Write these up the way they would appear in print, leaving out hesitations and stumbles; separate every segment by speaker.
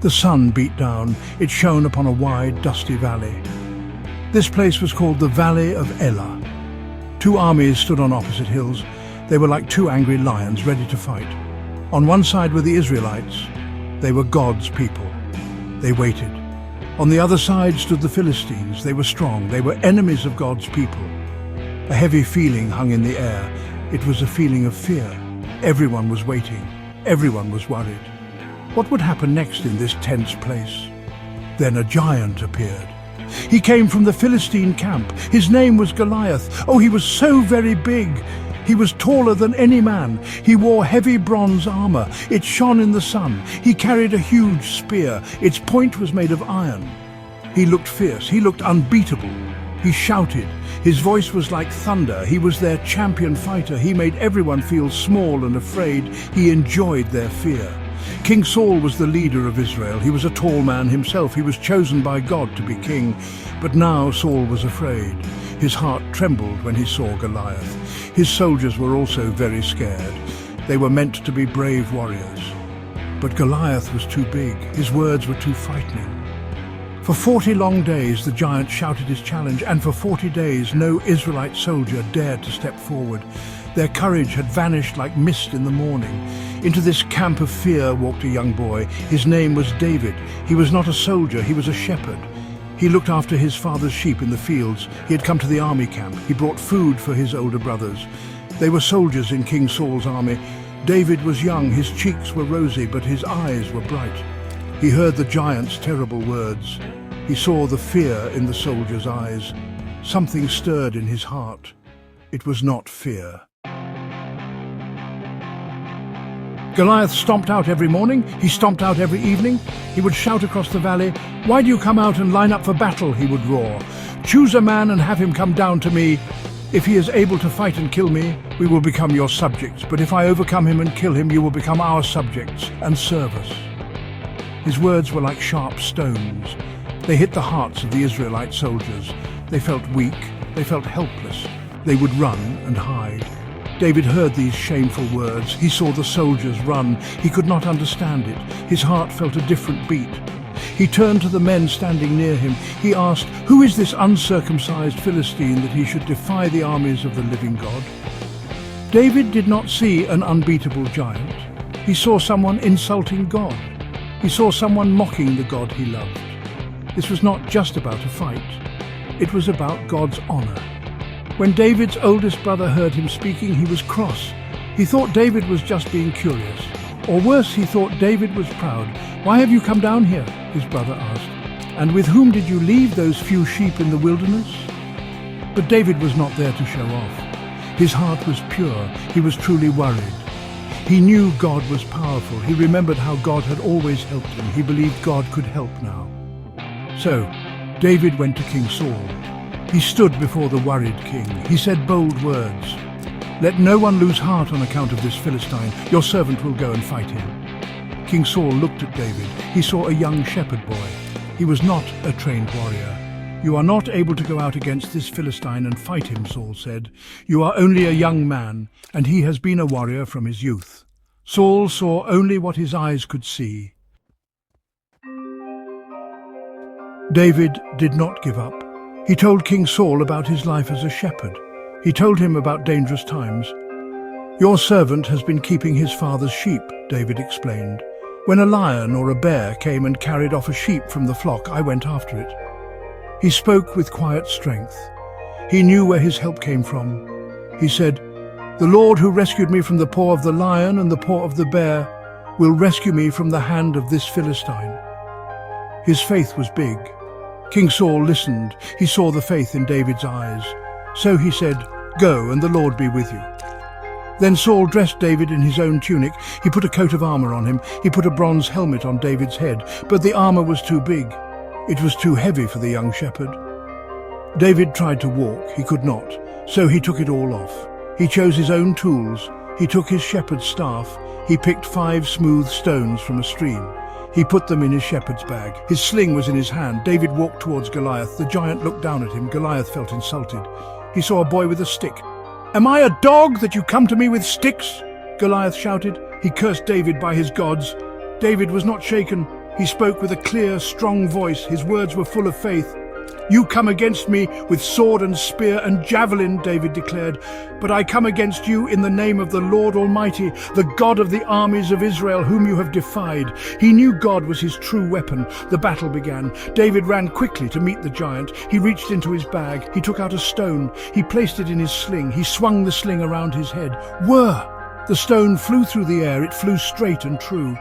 Speaker 1: The sun beat down. It shone upon a wide, dusty valley. This place was called the Valley of Elah. Two armies stood on opposite hills. They were like two angry lions ready to fight. On one side were the Israelites. They were God's people. They waited. On the other side stood the Philistines. They were strong. They were enemies of God's people. A heavy feeling hung in the air. It was a feeling of fear. Everyone was waiting. Everyone was worried. What would happen next in this tense place? Then a giant appeared. He came from the Philistine camp. His name was Goliath. Oh, he was so very big. He was taller than any man. He wore heavy bronze armor. It shone in the sun. He carried a huge spear. Its point was made of iron. He looked fierce. He looked unbeatable. He shouted. His voice was like thunder. He was their champion fighter. He made everyone feel small and afraid. He enjoyed their fear. King Saul was the leader of Israel. He was a tall man himself. He was chosen by God to be king. But now Saul was afraid. His heart trembled when he saw Goliath. His soldiers were also very scared. They were meant to be brave warriors. But Goliath was too big. His words were too frightening. For 40 long days the giant shouted his challenge, and for 40 days no Israelite soldier dared to step forward. Their courage had vanished like mist in the morning. Into this camp of fear walked a young boy. His name was David. He was not a soldier, he was a shepherd. He looked after his father's sheep in the fields. He had come to the army camp. He brought food for his older brothers. They were soldiers in King Saul's army. David was young, his cheeks were rosy, but his eyes were bright. He heard the giant's terrible words. He saw the fear in the soldier's eyes. Something stirred in his heart. It was not fear. Goliath stomped out every morning. He stomped out every evening. He would shout across the valley, "Why do you come out and line up for battle?" he would roar. "Choose a man and have him come down to me. If he is able to fight and kill me, we will become your subjects. But if I overcome him and kill him, you will become our subjects and serve us." His words were like sharp stones. They hit the hearts of the Israelite soldiers. They felt weak. They felt helpless. They would run and hide. David heard these shameful words. He saw the soldiers run. He could not understand it. His heart felt a different beat. He turned to the men standing near him. He asked, "Who is this uncircumcised Philistine that he should defy the armies of the living God?" David did not see an unbeatable giant. He saw someone insulting God. He saw someone mocking the God he loved. This was not just about a fight. It was about God's honor. When David's oldest brother heard him speaking, he was cross. He thought David was just being curious. Or worse, he thought David was proud. "Why have you come down here?" his brother asked. "And with whom did you leave those few sheep in the wilderness?" But David was not there to show off. His heart was pure. He was truly worried. He knew God was powerful. He remembered how God had always helped him. He believed God could help now. So, David went to King Saul. He stood before the worried king. He said bold words. "Let no one lose heart on account of this Philistine. Your servant will go and fight him." King Saul looked at David. He saw a young shepherd boy. He was not a trained warrior. "You are not able to go out against this Philistine and fight him," Saul said. "You are only a young man, and he has been a warrior from his youth." Saul saw only what his eyes could see. David did not give up. He told King Saul about his life as a shepherd. He told him about dangerous times. "Your servant has been keeping his father's sheep," David explained. "When a lion or a bear came and carried off a sheep from the flock, I went after it." He spoke with quiet strength. He knew where his help came from. He said, "The Lord who rescued me from the paw of the lion and the paw of the bear will rescue me from the hand of this Philistine." His faith was big. King Saul listened. He saw the faith in David's eyes. So he said, "Go, and the Lord be with you." Then Saul dressed David in his own tunic. He put a coat of armor on him. He put a bronze helmet on David's head. But the armor was too big. It was too heavy for the young shepherd. David tried to walk. He could not. So he took it all off. He chose his own tools. He took his shepherd's staff. He picked 5 smooth stones from a stream. He put them in his shepherd's bag. His sling was in his hand. David walked towards Goliath. The giant looked down at him. Goliath felt insulted. He saw a boy with a stick. "Am I a dog that you come to me with sticks?" Goliath shouted. He cursed David by his gods. David was not shaken. He spoke with a clear, strong voice. His words were full of faith. "You come against me with sword and spear and javelin," David declared, "but I come against you in the name of the Lord Almighty, the God of the armies of Israel, whom you have defied." He knew God was his true weapon. The battle began. David ran quickly to meet the giant. He reached into his bag. He took out a stone. He placed it in his sling. He swung the sling around his head. Whir! The stone flew through the air. It flew straight and true.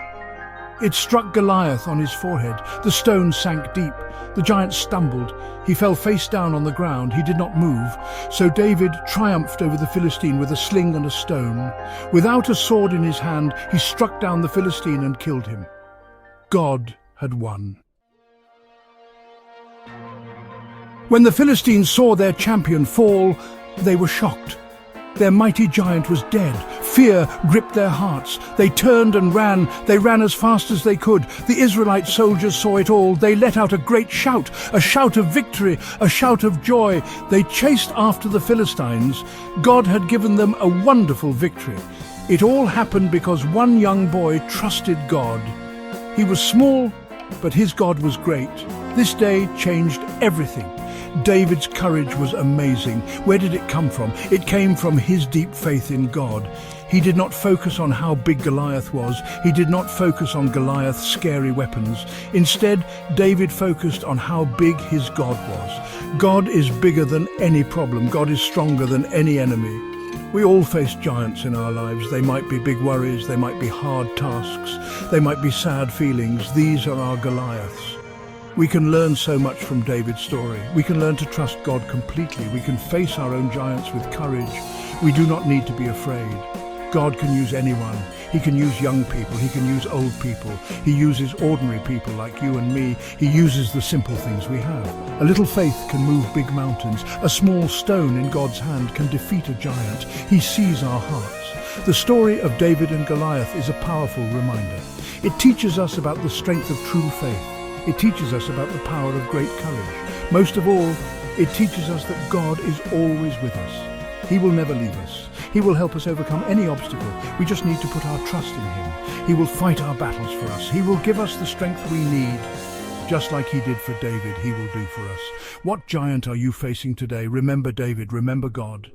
Speaker 1: It struck Goliath on his forehead. The stone sank deep. The giant stumbled. He fell face down on the ground. He did not move. So David triumphed over the Philistine with a sling and a stone. Without a sword in his hand, he struck down the Philistine and killed him. God had won. When the Philistines saw their champion fall, they were shocked. Their mighty giant was dead. Fear gripped their hearts. They turned and ran. They ran as fast as they could. The Israelite soldiers saw it all. They let out a great shout, a shout of victory, a shout of joy. They chased after the Philistines. God had given them a wonderful victory. It all happened because one young boy trusted God. He was small, but his God was great. This day changed everything. David's courage was amazing. Where did it come from? It came from his deep faith in God. He did not focus on how big Goliath was. He did not focus on Goliath's scary weapons. Instead, David focused on how big his God was. God is bigger than any problem. God is stronger than any enemy. We all face giants in our lives. They might be big worries. They might be hard tasks. They might be sad feelings. These are our Goliaths. We can learn so much from David's story. We can learn to trust God completely. We can face our own giants with courage. We do not need to be afraid. God can use anyone. He can use young people. He can use old people. He uses ordinary people like you and me. He uses the simple things we have. A little faith can move big mountains. A small stone in God's hand can defeat a giant. He sees our hearts. The story of David and Goliath is a powerful reminder. It teaches us about the strength of true faith. It teaches us about the power of great courage. Most of all, it teaches us that God is always with us. He will never leave us. He will help us overcome any obstacle. We just need to put our trust in him. He will fight our battles for us. He will give us the strength we need. Just like he did for David, he will do for us. What giant are you facing today? Remember David, remember God.